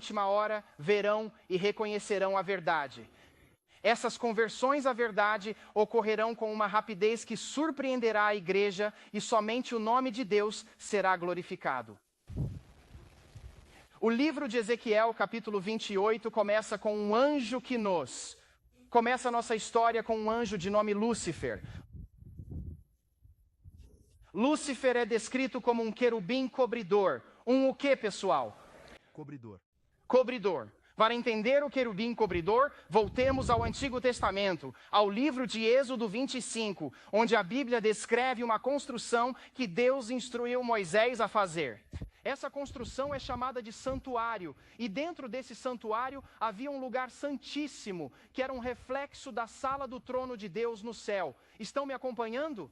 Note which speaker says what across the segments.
Speaker 1: última hora verão e reconhecerão a verdade. Essas conversões à verdade ocorrerão com uma rapidez que surpreenderá a igreja e somente o nome de Deus será glorificado. O livro de Ezequiel, capítulo 28, começa com um anjo que começa a nossa história com um anjo de nome Lúcifer. Lúcifer é descrito como um querubim cobridor. O quê, pessoal? Cobridor. Para entender o querubim cobridor, voltemos ao Antigo Testamento, ao livro de Êxodo 25, onde a Bíblia descreve uma construção que Deus instruiu Moisés a fazer. Essa construção é chamada de santuário, e dentro desse santuário havia um lugar santíssimo, que era um reflexo da sala do trono de Deus no céu. Estão me acompanhando?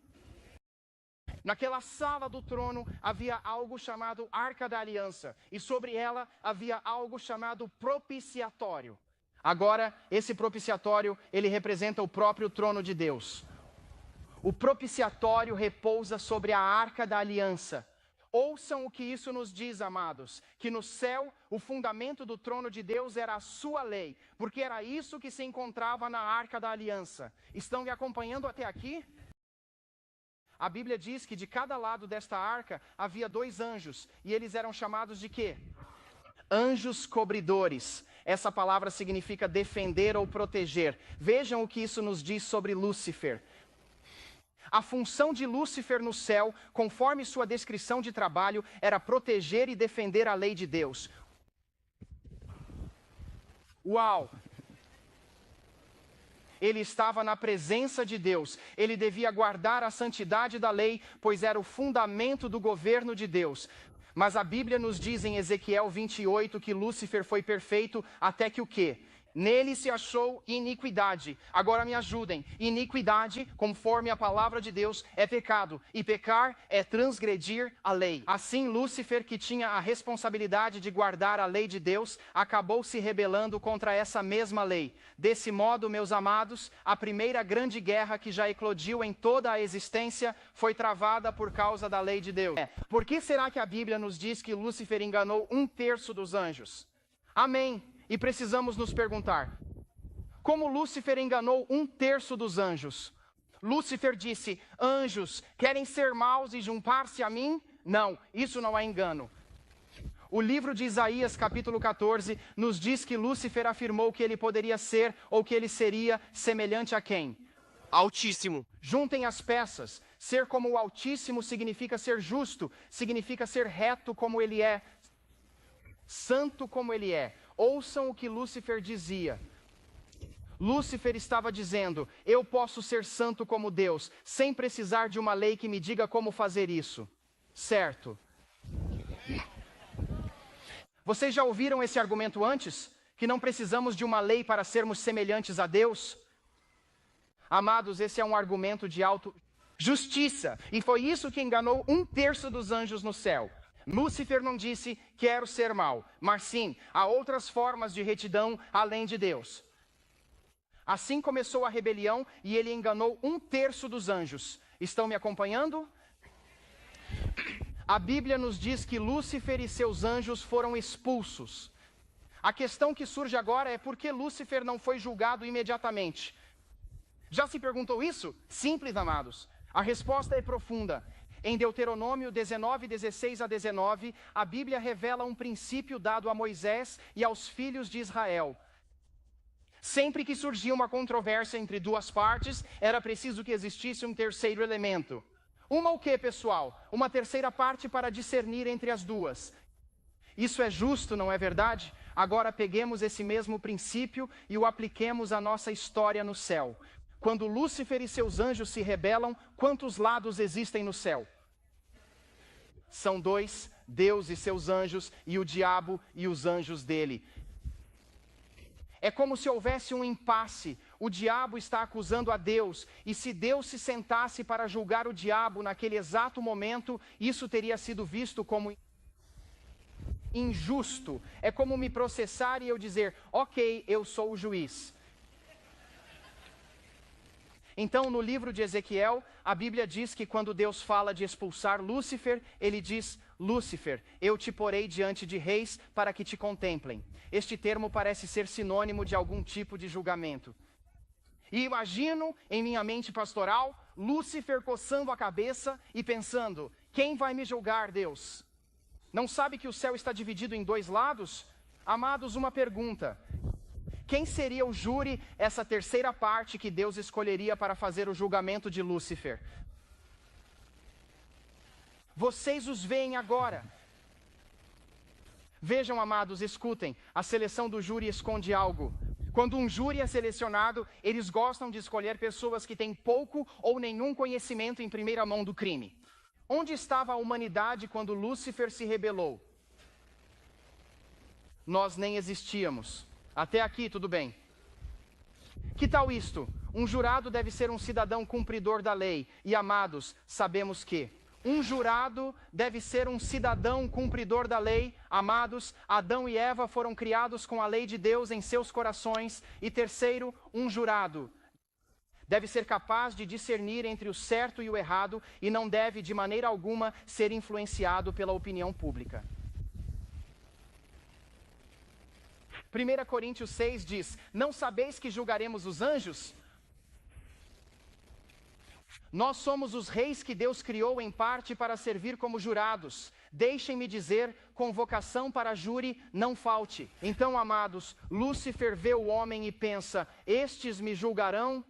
Speaker 1: Naquela sala do trono havia algo chamado Arca da Aliança, e sobre ela havia algo chamado propiciatório. Agora, esse propiciatório, ele representa o próprio trono de Deus. O propiciatório repousa sobre a Arca da Aliança. Ouçam o que isso nos diz, amados, que no céu o fundamento do trono de Deus era a sua lei, porque era isso que se encontrava na Arca da Aliança. Estão me acompanhando até aqui? A Bíblia diz que de cada lado desta arca havia 2 anjos, e eles eram chamados de quê? Anjos cobridores. Essa palavra significa defender ou proteger. Vejam o que isso nos diz sobre Lúcifer. A função de Lúcifer no céu, conforme sua descrição de trabalho, era proteger e defender a lei de Deus. Uau! Ele estava na presença de Deus, ele devia guardar a santidade da lei, pois era o fundamento do governo de Deus. Mas a Bíblia nos diz em Ezequiel 28 que Lúcifer foi perfeito até que o quê? Nele se achou iniquidade. Agora me ajudem. Iniquidade, conforme a palavra de Deus, é pecado. E pecar é transgredir a lei. Assim, Lúcifer, que tinha a responsabilidade de guardar a lei de Deus, acabou se rebelando contra essa mesma lei. Desse modo, meus amados, a primeira grande guerra que já eclodiu em toda a existência foi travada por causa da lei de Deus. Por que será que a Bíblia nos diz que Lúcifer enganou 1/3 dos anjos? Amém. E precisamos nos perguntar, como Lúcifer enganou 1/3 dos anjos? Lúcifer disse, anjos, querem ser maus e juntar-se a mim? Não, isso não é engano. O livro de Isaías, capítulo 14, nos diz que Lúcifer afirmou que ele poderia ser, ou que ele seria, semelhante a quem?
Speaker 2: Altíssimo.
Speaker 1: Juntem as peças. Ser como o Altíssimo significa ser justo, significa ser reto como ele é, santo como ele é. Ouçam o que Lúcifer dizia. Lúcifer estava dizendo, eu posso ser santo como Deus, sem precisar de uma lei que me diga como fazer isso. Certo? Vocês já ouviram esse argumento antes? Que não precisamos de uma lei para sermos semelhantes a Deus? Amados, esse é um argumento de auto-justiça. E foi isso que enganou 1/3 dos anjos no céu. Lúcifer não disse, quero ser mau, mas sim, há outras formas de retidão além de Deus. Assim começou a rebelião e ele enganou 1/3 dos anjos. Estão me acompanhando? A Bíblia nos diz que Lúcifer e seus anjos foram expulsos. A questão que surge agora é por que Lúcifer não foi julgado imediatamente? Já se perguntou isso? Simples, amados. A resposta é profunda. Em Deuteronômio 19, 16 a 19, a Bíblia revela um princípio dado a Moisés e aos filhos de Israel. Sempre que surgia uma controvérsia entre 2 partes, era preciso que existisse um terceiro elemento. Uma o quê, pessoal? Uma terceira parte para discernir entre as duas. Isso é justo, não é verdade? Agora peguemos esse mesmo princípio e o apliquemos à nossa história no céu. Quando Lúcifer e seus anjos se rebelam, quantos lados existem no céu? São 2, Deus e seus anjos, e o diabo e os anjos dele. É como se houvesse um impasse. O diabo está acusando a Deus, e se Deus se sentasse para julgar o diabo naquele exato momento, isso teria sido visto como injusto. É como me processar e eu dizer, ok, eu sou o juiz. Então, no livro de Ezequiel, a Bíblia diz que quando Deus fala de expulsar Lúcifer, ele diz, Lúcifer, eu te porei diante de reis para que te contemplem. Este termo parece ser sinônimo de algum tipo de julgamento. E imagino, em minha mente pastoral, Lúcifer coçando a cabeça e pensando, quem vai me julgar, Deus? Não sabe que o céu está dividido em dois lados? Amados, uma pergunta. Quem seria o júri, essa terceira parte que Deus escolheria para fazer o julgamento de Lúcifer? Vocês os veem agora. Vejam, amados, escutem, a seleção do júri esconde algo. Quando um júri é selecionado, eles gostam de escolher pessoas que têm pouco ou nenhum conhecimento em primeira mão do crime. Onde estava a humanidade quando Lúcifer se rebelou? Nós nem existíamos. Até aqui, tudo bem. Que tal isto? Um jurado deve ser um cidadão cumpridor da lei. E, amados, sabemos que um jurado deve ser um cidadão cumpridor da lei. Amados, Adão e Eva foram criados com a lei de Deus em seus corações. E terceiro, um jurado deve ser capaz de discernir entre o certo e o errado e não deve, de maneira alguma, ser influenciado pela opinião pública. 1 Coríntios 6 diz, não sabeis que julgaremos os anjos? Nós somos os reis que Deus criou em parte para servir como jurados. Deixem-me dizer, convocação para júri não falte. Então, amados, Lúcifer vê o homem e pensa, estes me julgarão?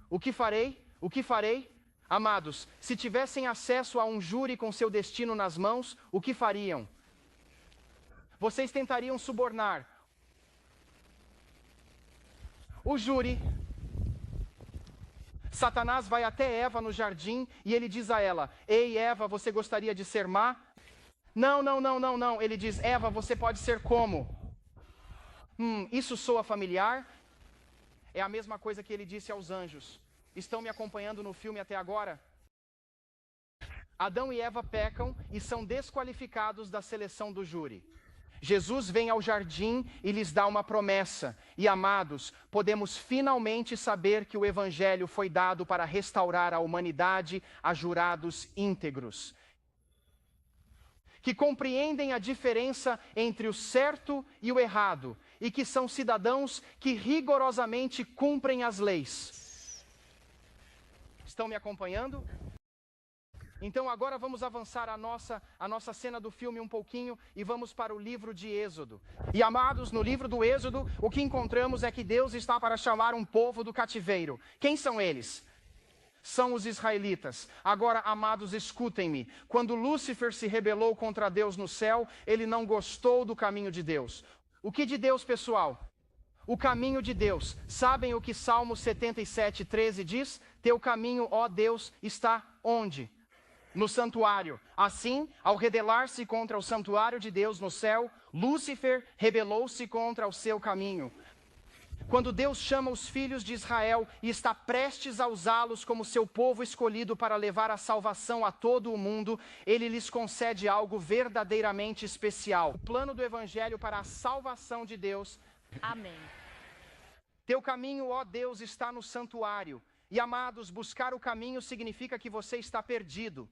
Speaker 1: O que farei? O que farei? Amados, se tivessem acesso a um júri com seu destino nas mãos, o que fariam? Vocês tentariam subornar o júri. Satanás vai até Eva no jardim e ele diz a ela, ei Eva, você gostaria de ser má? Não. Ele diz, Eva, você pode ser como? Isso soa familiar? É a mesma coisa que ele disse aos anjos. Estão me acompanhando no filme até agora? Adão e Eva pecam e são desqualificados da seleção do júri. Jesus vem ao jardim e lhes dá uma promessa. E, amados, podemos finalmente saber que o Evangelho foi dado para restaurar a humanidade a jurados íntegros, que compreendem a diferença entre o certo e o errado, e que são cidadãos que rigorosamente cumprem as leis. Estão me acompanhando? Então agora vamos avançar a nossa cena do filme um pouquinho e vamos para o livro de Êxodo. E amados, no livro do Êxodo, o que encontramos é que Deus está para chamar um povo do cativeiro. Quem são eles? São os israelitas. Agora, amados, escutem-me. Quando Lúcifer se rebelou contra Deus no céu, ele não gostou do caminho de Deus. O que de Deus, pessoal? O caminho de Deus. Sabem o que Salmo 77:13 diz? Teu caminho, ó Deus, está onde? No santuário. Assim, ao rebelar-se contra o santuário de Deus no céu, Lúcifer rebelou-se contra o seu caminho. Quando Deus chama os filhos de Israel e está prestes a usá-los como seu povo escolhido para levar a salvação a todo o mundo, Ele lhes concede algo verdadeiramente especial. O plano do Evangelho para a salvação de Deus.
Speaker 2: Amém.
Speaker 1: Teu caminho, ó Deus, está no santuário. E, amados, buscar o caminho significa que você está perdido.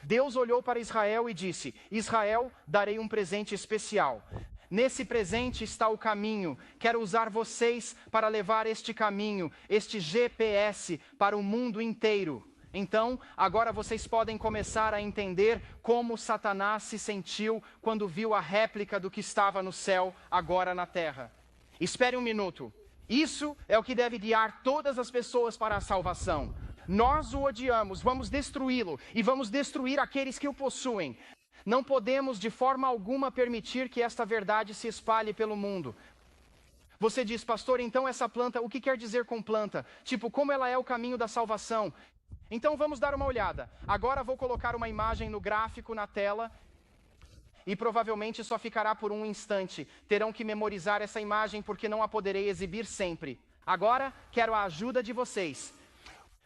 Speaker 1: Deus olhou para Israel e disse, Israel, darei um presente especial. Nesse presente está o caminho. Quero usar vocês para levar este caminho, este GPS, para o mundo inteiro. Então, agora vocês podem começar a entender como Satanás se sentiu quando viu a réplica do que estava no céu, agora na terra. Espere um minuto. Isso é o que deve guiar todas as pessoas para a salvação. Nós o odiamos, vamos destruí-lo e vamos destruir aqueles que o possuem. Não podemos de forma alguma permitir que esta verdade se espalhe pelo mundo. Você diz, pastor, então essa planta, o que quer dizer com planta? Tipo, como ela é o caminho da salvação? Então vamos dar uma olhada. Agora vou colocar uma imagem no gráfico na tela e provavelmente só ficará por um instante. Terão que memorizar essa imagem porque não a poderei exibir sempre. Agora quero a ajuda de vocês.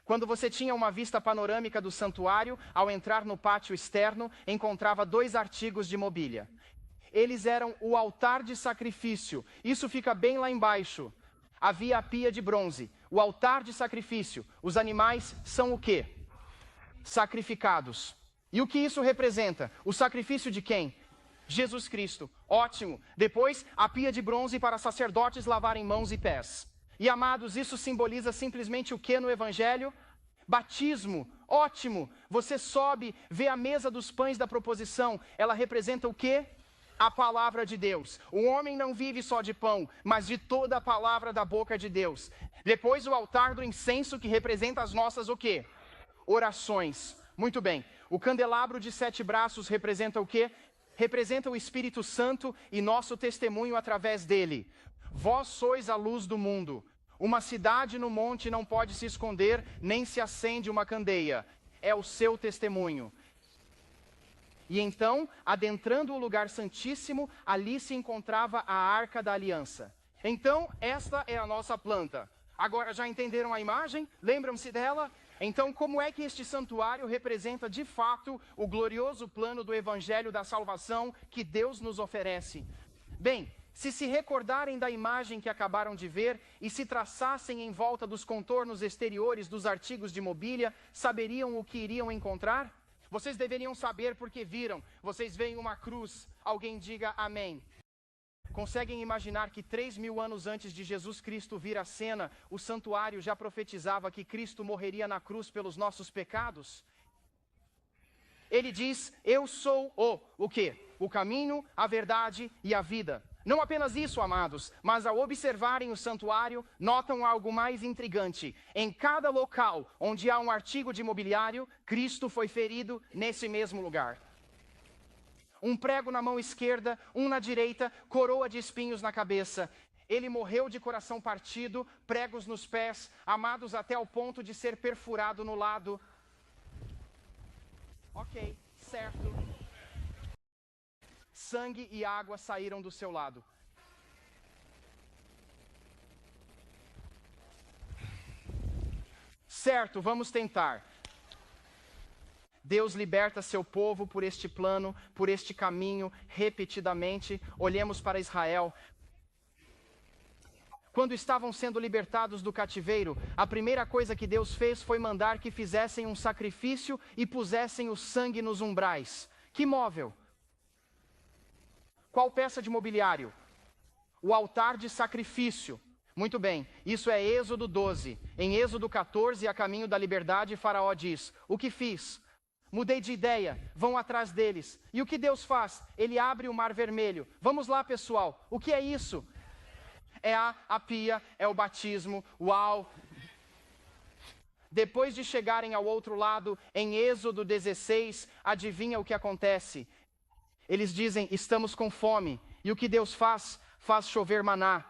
Speaker 1: Quando você tinha uma vista panorâmica do santuário, ao entrar no pátio externo, encontrava 2 artigos de mobília. Eles eram o altar de sacrifício. Isso fica bem lá embaixo. Havia a pia de bronze. O altar de sacrifício. Os animais são o quê? Sacrificados. E o que isso representa? O sacrifício de quem? Jesus Cristo. Ótimo. Depois, a pia de bronze para sacerdotes lavarem mãos e pés. E amados, isso simboliza simplesmente o que no Evangelho? Batismo. Ótimo. Você sobe, vê a mesa dos pães da proposição. Ela representa o quê? A palavra de Deus. O homem não vive só de pão, mas de toda a palavra da boca de Deus. Depois, o altar do incenso, que representa as nossas o quê? Orações. Muito bem. O candelabro de 7 braços representa o quê? Representa o Espírito Santo e nosso testemunho através dele. Vós sois a luz do mundo. Uma cidade no monte não pode se esconder, nem se acende uma candeia. É o seu testemunho. E então, adentrando o lugar santíssimo, ali se encontrava a Arca da Aliança. Então, esta é a nossa planta. Agora, já entenderam a imagem? Lembram-se dela? Então, como é que este santuário representa de fato o glorioso plano do Evangelho da salvação que Deus nos oferece? Bem, se recordarem da imagem que acabaram de ver e se traçassem em volta dos contornos exteriores dos artigos de mobília, saberiam o que iriam encontrar? Vocês deveriam saber porque viram. Vocês veem uma cruz. Alguém diga amém. Conseguem imaginar que 3.000 anos antes de Jesus Cristo vir à cena, o santuário já profetizava que Cristo morreria na cruz pelos nossos pecados? Ele diz, eu sou o quê? O caminho, a verdade e a vida. Não apenas isso, amados, mas ao observarem o santuário, notam algo mais intrigante. Em cada local onde há um artigo de mobiliário, Cristo foi ferido nesse mesmo lugar. Um prego na mão esquerda, um na direita, coroa de espinhos na cabeça. Ele morreu de coração partido, pregos nos pés, amados até o ponto de ser perfurado no lado. Ok, certo. Sangue e água saíram do seu lado. Certo, vamos tentar. Deus liberta seu povo por este plano, por este caminho, repetidamente. Olhemos para Israel. Quando estavam sendo libertados do cativeiro, a primeira coisa que Deus fez foi mandar que fizessem um sacrifício e pusessem o sangue nos umbrais. Que móvel? Qual peça de mobiliário? O altar de sacrifício. Muito bem, isso é Êxodo 12. Em Êxodo 14, a caminho da liberdade, Faraó diz, o que fiz? Mudei de ideia, vão atrás deles. E o que Deus faz? Ele abre o mar vermelho. Vamos lá, pessoal, o que é isso? É a pia, é o batismo, uau! Depois de chegarem ao outro lado, em Êxodo 16, adivinha o que acontece? Eles dizem, estamos com fome. E o que Deus faz? Faz chover maná.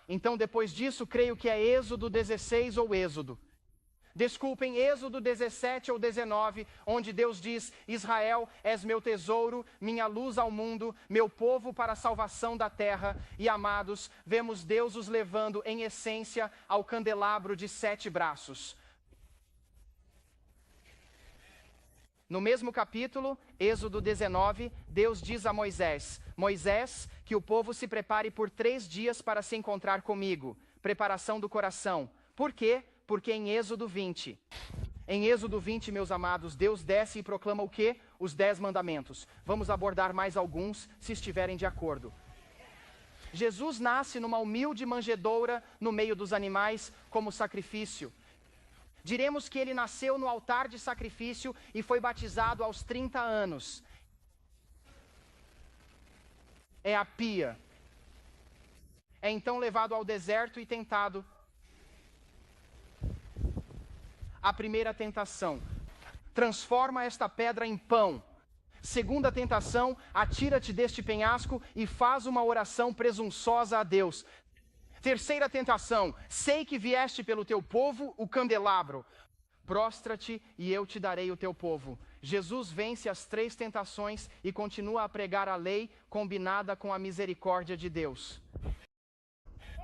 Speaker 1: Então, depois disso, creio que é Êxodo 16 ou Êxodo. Desculpem, Êxodo 17 ou 19, onde Deus diz, Israel, és meu tesouro, minha luz ao mundo, meu povo para a salvação da terra. E amados, vemos Deus os levando em essência ao candelabro de 7 braços. No mesmo capítulo, Êxodo 19, Deus diz a Moisés, Moisés, que o povo se prepare por 3 dias para se encontrar comigo. Preparação do coração. Por quê? Porque em Êxodo 20, meus amados, Deus desce e proclama o quê? Os 10 mandamentos. Vamos abordar mais alguns, se estiverem de acordo. Jesus nasce numa humilde manjedoura no meio dos animais como sacrifício. Diremos que ele nasceu no altar de sacrifício e foi batizado aos 30 anos. É a pia. É então levado ao deserto e tentado. A primeira tentação, transforma esta pedra em pão. Segunda tentação, atira-te deste penhasco e faz uma oração presunçosa a Deus. Terceira tentação, sei que vieste pelo teu povo, o candelabro. Prostra-te e eu te darei o teu povo. Jesus vence as 3 tentações e continua a pregar a lei combinada com a misericórdia de Deus.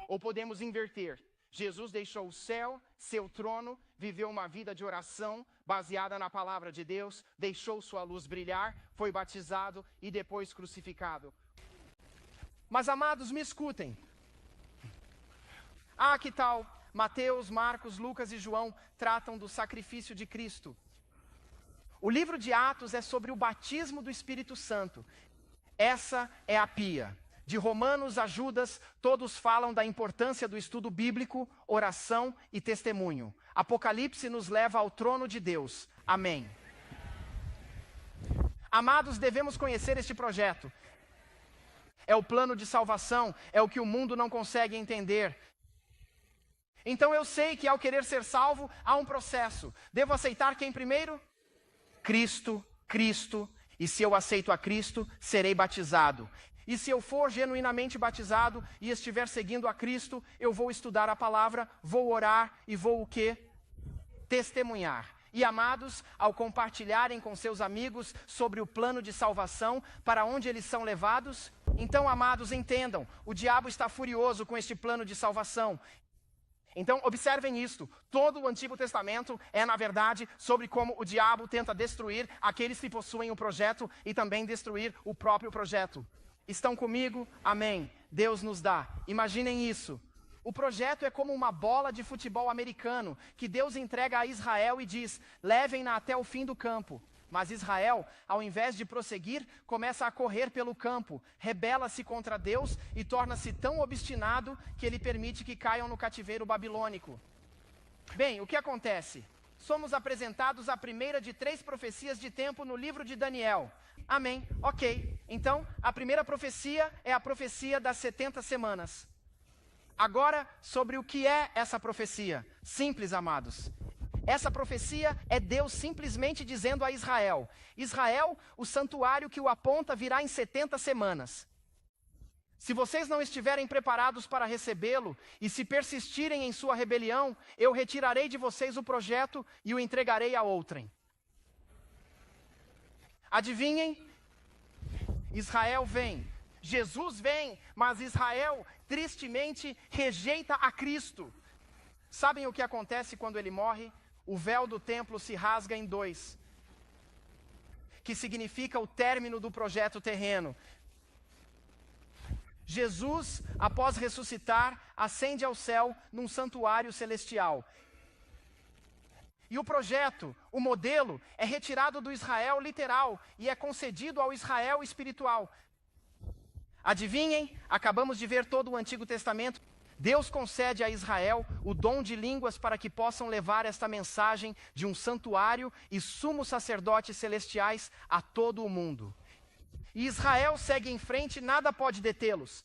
Speaker 1: Ou podemos inverter. Jesus deixou o céu, seu trono, viveu uma vida de oração baseada na palavra de Deus, deixou sua luz brilhar, foi batizado e depois crucificado. Mas amados, me escutem. Ah, que tal? Mateus, Marcos, Lucas e João tratam do sacrifício de Cristo. O livro de Atos é sobre o batismo do Espírito Santo. Essa é a pia. De Romanos a Judas, todos falam da importância do estudo bíblico, oração e testemunho. Apocalipse nos leva ao trono de Deus. Amém. Amados, devemos conhecer este projeto. É o plano de salvação, é o que o mundo não consegue entender. Então eu sei que ao querer ser salvo, há um processo. Devo aceitar quem primeiro? Cristo. E se eu aceito a Cristo, serei batizado. E se eu for genuinamente batizado e estiver seguindo a Cristo, eu vou estudar a palavra, vou orar e vou o quê? Testemunhar. E amados, ao compartilharem com seus amigos sobre o plano de salvação, para onde eles são levados, então, amados, entendam, o diabo está furioso com este plano de salvação. Então, observem isto, todo o Antigo Testamento é, na verdade, sobre como o diabo tenta destruir aqueles que possuem o projeto e também destruir o próprio projeto. Estão comigo? Amém. Deus nos dá. Imaginem isso. O projeto é como uma bola de futebol americano que Deus entrega a Israel e diz, levem-na até o fim do campo. Mas Israel, ao invés de prosseguir, começa a correr pelo campo, rebela-se contra Deus e torna-se tão obstinado que ele permite que caiam no cativeiro babilônico. Bem, o que acontece? Somos apresentados a primeira de 3 profecias de tempo no livro de Daniel. Amém. Ok. Então, a primeira profecia é a profecia das 70 semanas. Agora, sobre o que é essa profecia? Simples, amados. Essa profecia é Deus simplesmente dizendo a Israel: Israel, o santuário que o aponta virá em 70 semanas. Se vocês não estiverem preparados para recebê-lo e se persistirem em sua rebelião, eu retirarei de vocês o projeto e o entregarei a outrem. Adivinhem? Israel vem. Jesus vem, mas Israel tristemente rejeita a Cristo. Sabem o que acontece quando ele morre? O véu do templo se rasga em 2, que significa o término do projeto terreno. Jesus, após ressuscitar, ascende ao céu num santuário celestial. E o projeto, o modelo, é retirado do Israel literal e é concedido ao Israel espiritual. Adivinhem, acabamos de ver todo o Antigo Testamento. Deus concede a Israel o dom de línguas para que possam levar esta mensagem de um santuário e sumos sacerdotes celestiais a todo o mundo. E Israel segue em frente, nada pode detê-los.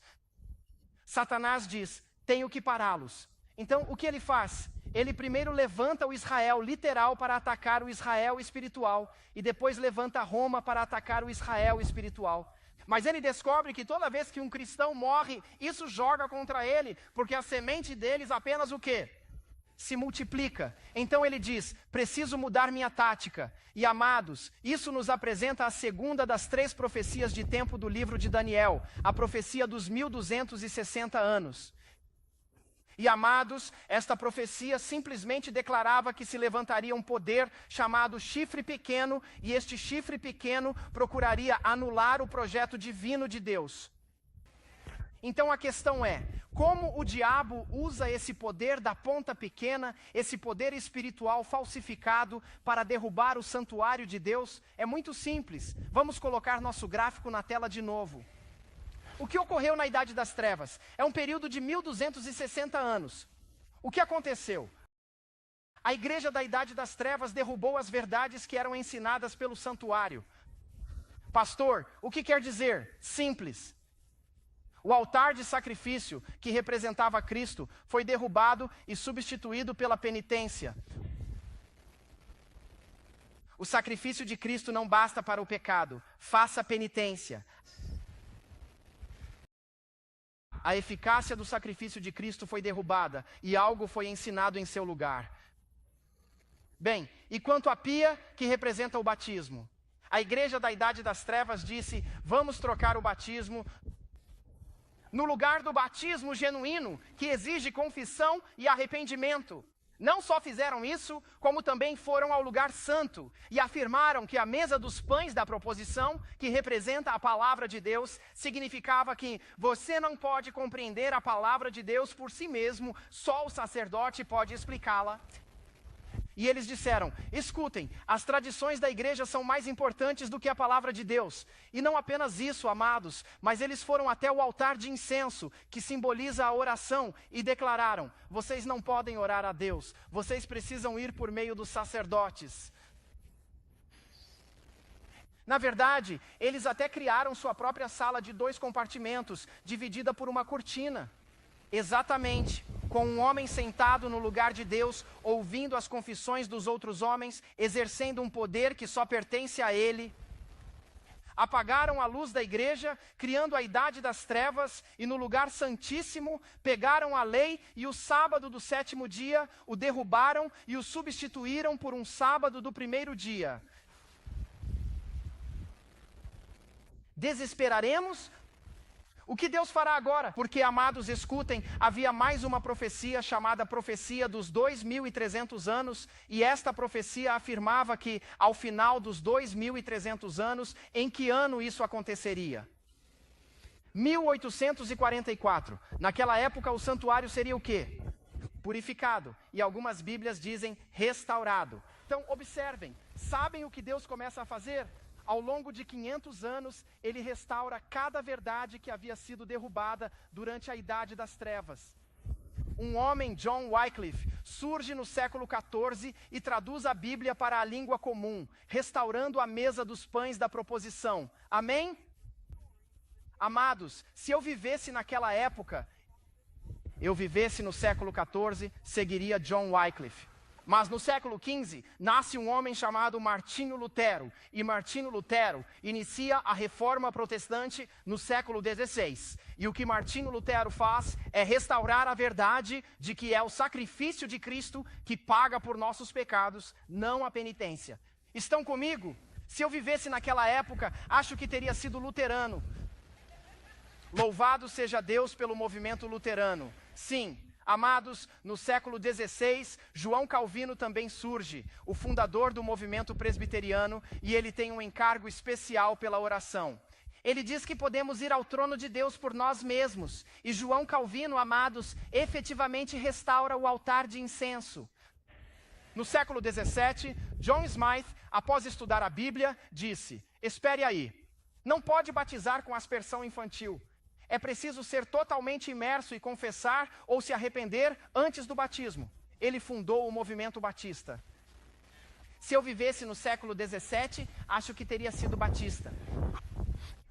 Speaker 1: Satanás diz, tenho que pará-los. Então, o que ele faz? Ele primeiro levanta o Israel literal para atacar o Israel espiritual e depois levanta Roma para atacar o Israel espiritual. Mas ele descobre que toda vez que um cristão morre, isso joga contra ele, porque a semente deles apenas o quê? Se multiplica. Então ele diz, preciso mudar minha tática. E amados, isso nos apresenta a segunda das 3 profecias de tempo do livro de Daniel, a profecia dos 1260 anos. E amados, esta profecia simplesmente declarava que se levantaria um poder chamado chifre pequeno, e este chifre pequeno procuraria anular o projeto divino de Deus. Então a questão é, como o diabo usa esse poder da ponta pequena, esse poder espiritual falsificado para derrubar o santuário de Deus? É muito simples. Vamos colocar nosso gráfico na tela de novo. O que ocorreu na Idade das Trevas? É um período de 1260 anos. O que aconteceu? A igreja da Idade das Trevas derrubou as verdades que eram ensinadas pelo santuário. Pastor, o que quer dizer? Simples. O altar de sacrifício, que representava Cristo, foi derrubado e substituído pela penitência. O sacrifício de Cristo não basta para o pecado. Faça penitência. A eficácia do sacrifício de Cristo foi derrubada e algo foi ensinado em seu lugar. Bem, e quanto à pia, que representa o batismo? A igreja da Idade das Trevas disse, vamos trocar o batismo. No lugar do batismo genuíno, que exige confissão e arrependimento. Não só fizeram isso, como também foram ao lugar santo e afirmaram que a mesa dos pães da proposição, que representa a palavra de Deus, significava que você não pode compreender a palavra de Deus por si mesmo, só o sacerdote pode explicá-la. E eles disseram: escutem, as tradições da igreja são mais importantes do que a palavra de Deus. E não apenas isso, amados, mas eles foram até o altar de incenso, que simboliza a oração, e declararam: vocês não podem orar a Deus, vocês precisam ir por meio dos sacerdotes. Na verdade, eles até criaram sua própria sala de 2 compartimentos, dividida por uma cortina. Exatamente, com um homem sentado no lugar de Deus, ouvindo as confissões dos outros homens, exercendo um poder que só pertence a ele. Apagaram a luz da igreja, criando a idade das trevas, e no lugar santíssimo, pegaram a lei e o sábado do 7º dia, o derrubaram e o substituíram por um sábado do 1º dia. Desesperaremos? O que Deus fará agora? Porque, amados, escutem, havia mais uma profecia chamada profecia dos 2.300 anos, e esta profecia afirmava que, ao final dos 2.300 anos, em que ano isso aconteceria? 1844. Naquela época, o santuário seria o quê? Purificado. E algumas Bíblias dizem restaurado. Então, observem, sabem o que Deus começa a fazer? Ao longo de 500 anos, ele restaura cada verdade que havia sido derrubada durante a Idade das Trevas. Um homem, John Wycliffe, surge no século XIV e traduz a Bíblia para a língua comum, restaurando a mesa dos pães da proposição. Amém? Amados, se eu vivesse naquela época, eu vivesse no século XIV, seguiria John Wycliffe. Mas no século XV, nasce um homem chamado Martinho Lutero, e Martinho Lutero inicia a reforma protestante no século XVI. E o que Martinho Lutero faz é restaurar a verdade de que é o sacrifício de Cristo que paga por nossos pecados, não a penitência. Estão comigo? Se eu vivesse naquela época, acho que teria sido luterano. Louvado seja Deus pelo movimento luterano. Sim. Amados, no século XVI, João Calvino também surge, o fundador do movimento presbiteriano, e ele tem um encargo especial pela oração. Ele diz que podemos ir ao trono de Deus por nós mesmos, e João Calvino, amados, efetivamente restaura o altar de incenso. No século XVII, John Smythe, após estudar a Bíblia, disse: espere aí, não pode batizar com aspersão infantil. É preciso ser totalmente imerso e confessar ou se arrepender antes do batismo. Ele fundou o movimento batista. Se eu vivesse no século XVII, acho que teria sido batista.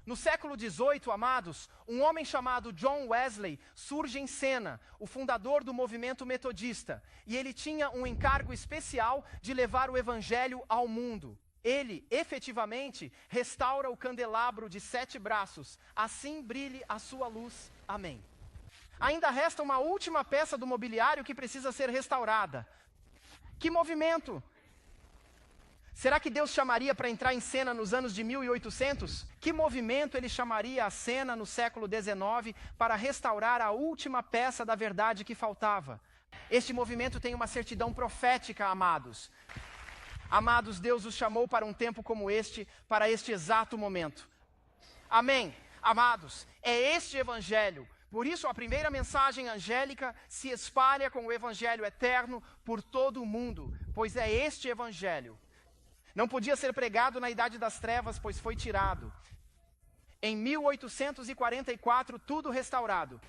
Speaker 1: No século XVIII, amados, um homem chamado John Wesley surge em cena, o fundador do movimento metodista. E ele tinha um encargo especial de levar o evangelho ao mundo. Ele, efetivamente, restaura o candelabro de 7 braços. Assim brilhe a sua luz. Amém. Ainda resta uma última peça do mobiliário que precisa ser restaurada. Que movimento? Será que Deus chamaria para entrar em cena nos anos de 1800? Que movimento ele chamaria a cena no século XIX para restaurar a última peça da verdade que faltava? Este movimento tem uma certidão profética, amados. Amados, Deus os chamou para um tempo como este, para este exato momento. Amém. Amados, é este evangelho. Por isso a primeira mensagem angélica se espalha com o evangelho eterno por todo o mundo, pois é este evangelho. Não podia ser pregado na Idade das Trevas, pois foi tirado. Em 1844, tudo restaurado.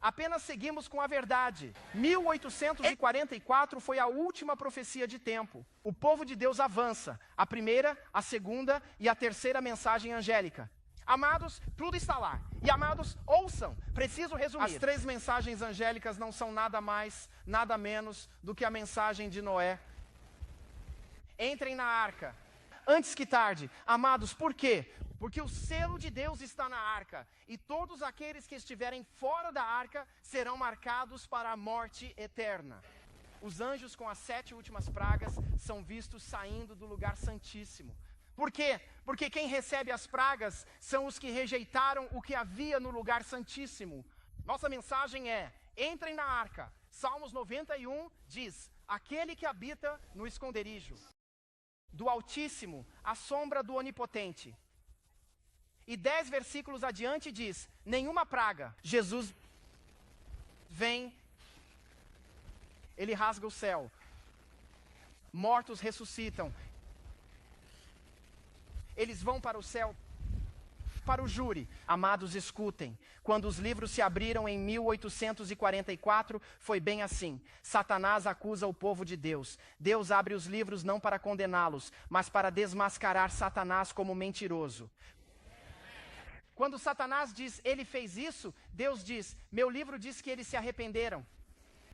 Speaker 1: Apenas seguimos com a verdade. 1844 foi a última profecia de tempo. O povo de Deus avança. A primeira, a segunda e a terceira mensagem angélica. Amados, tudo está lá. E amados, ouçam. Preciso resumir. As 3 mensagens angélicas não são nada mais, nada menos do que a mensagem de Noé. Entrem na arca. Antes que tarde. Amados, por quê? Porque o selo de Deus está na arca, e todos aqueles que estiverem fora da arca serão marcados para a morte eterna. Os anjos com as 7 últimas pragas são vistos saindo do lugar santíssimo. Por quê? Porque quem recebe as pragas são os que rejeitaram o que havia no lugar santíssimo. Nossa mensagem é: entrem na arca. Salmos 91 diz: aquele que habita no esconderijo do Altíssimo, à sombra do Onipotente. E 10 versículos adiante diz: nenhuma praga. Jesus vem, ele rasga o céu. mortos ressuscitam. Eles vão para o céu, para o júri. Amados, escutem. Quando os livros se abriram em 1844, foi bem assim. Satanás acusa o povo de Deus. Deus abre os livros não para condená-los, mas para desmascarar Satanás como mentiroso. Quando Satanás diz, ele fez isso, Deus diz, meu livro diz que eles se arrependeram.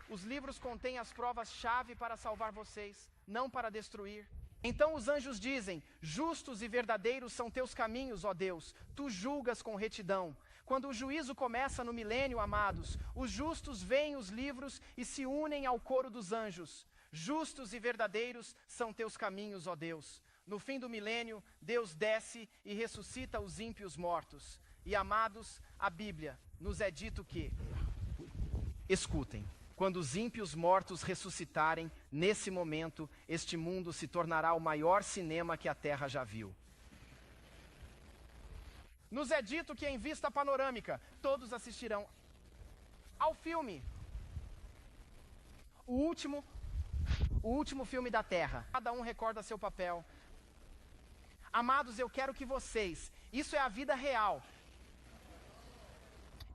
Speaker 1: Os livros contêm as provas-chave para salvar vocês, não para destruir. Então os anjos dizem, justos e verdadeiros são teus caminhos, ó Deus, tu julgas com retidão. Quando o juízo começa no milênio, amados, os justos veem os livros e se unem ao coro dos anjos. Justos e verdadeiros são teus caminhos, ó Deus. No fim do milênio, Deus desce e ressuscita os ímpios mortos. E, amados, a Bíblia nos é dito que, escutem, quando os ímpios mortos ressuscitarem, nesse momento, este mundo se tornará o maior cinema que a Terra já viu. Nos é dito que, em vista panorâmica, todos assistirão ao filme. O último filme da Terra. Cada um recorda seu papel. Amados, eu quero que vocês, isso é a vida real.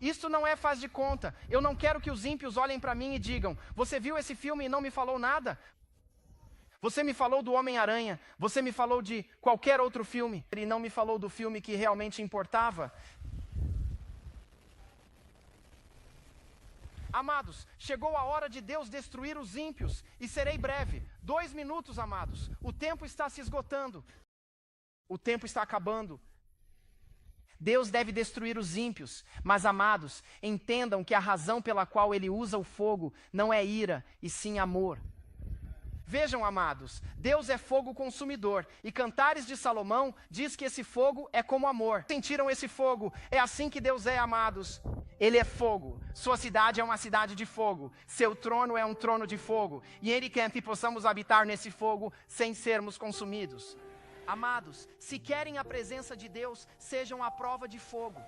Speaker 1: Isso não é faz de conta. Eu não quero que os ímpios olhem para mim e digam, você viu esse filme e não me falou nada? Você me falou do Homem-Aranha, você me falou de qualquer outro filme, e não me falou do filme que realmente importava. Amados, chegou a hora de Deus destruir os ímpios, e serei breve. 2 minutos, amados. O tempo está se esgotando. O tempo está acabando. Deus deve destruir os ímpios, mas, amados, entendam que a razão pela qual Ele usa o fogo não é ira, e sim amor. Vejam, amados, Deus é fogo consumidor, e Cantares de Salomão diz que esse fogo é como amor. Sentiram esse fogo? É assim que Deus é, amados. Ele é fogo, sua cidade é uma cidade de fogo, seu trono é um trono de fogo, e Ele quer que possamos habitar nesse fogo sem sermos consumidos. Amados, se querem a presença de Deus, sejam a prova de fogo.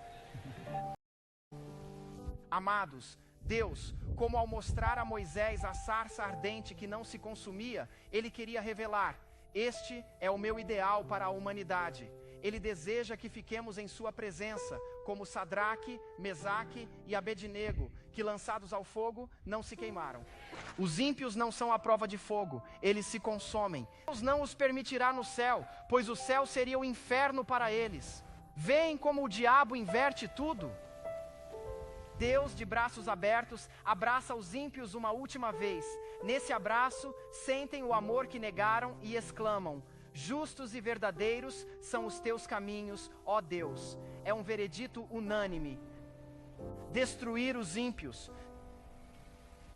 Speaker 1: Amados, Deus, como ao mostrar a Moisés a sarça ardente que não se consumia, Ele queria revelar, este é o meu ideal para a humanidade. Ele deseja que fiquemos em sua presença, como Sadraque, Mesaque e Abednego, que lançados ao fogo não se queimaram. Os ímpios não são a prova de fogo, eles se consomem. Deus não os permitirá no céu, pois o céu seria o inferno para eles. Veem como o diabo inverte tudo? Deus, de braços abertos, abraça os ímpios uma última vez. Nesse abraço, sentem o amor que negaram e exclamam, justos e verdadeiros são os teus caminhos, ó Deus. É um veredito unânime. Destruir os ímpios.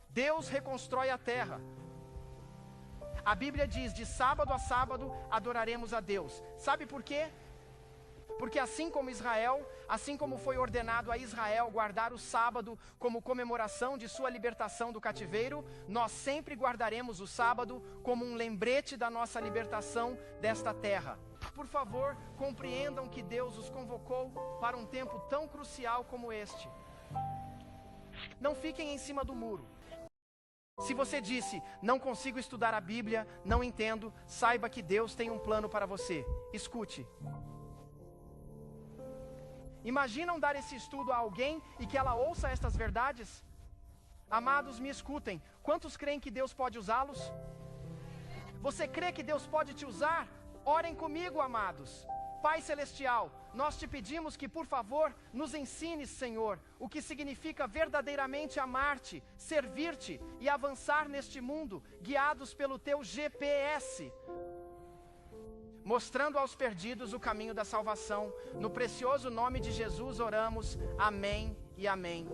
Speaker 1: Deus reconstrói a terra. A Bíblia diz, de sábado a sábado adoraremos a Deus. Sabe por quê? Porque assim como Israel, assim como foi ordenado a Israel guardar o sábado como comemoração de sua libertação do cativeiro, nós sempre guardaremos o sábado como um lembrete da nossa libertação desta terra. Por favor, compreendam que Deus os convocou para um tempo tão crucial como este. Não fiquem em cima do muro. Se você disse, não consigo estudar a Bíblia, não entendo, saiba que Deus tem um plano para você. Escute. Imaginam dar esse estudo a alguém e que ela ouça estas verdades? Amados, me escutem. Quantos creem que Deus pode usá-los? Você crê que Deus pode te usar? Orem comigo, amados. Pai Celestial, nós te pedimos que, por favor, nos ensines, Senhor, o que significa verdadeiramente amar-te, servir-te e avançar neste mundo, guiados pelo teu GPS. Mostrando aos perdidos o caminho da salvação. No precioso nome de Jesus oramos. Amém e amém.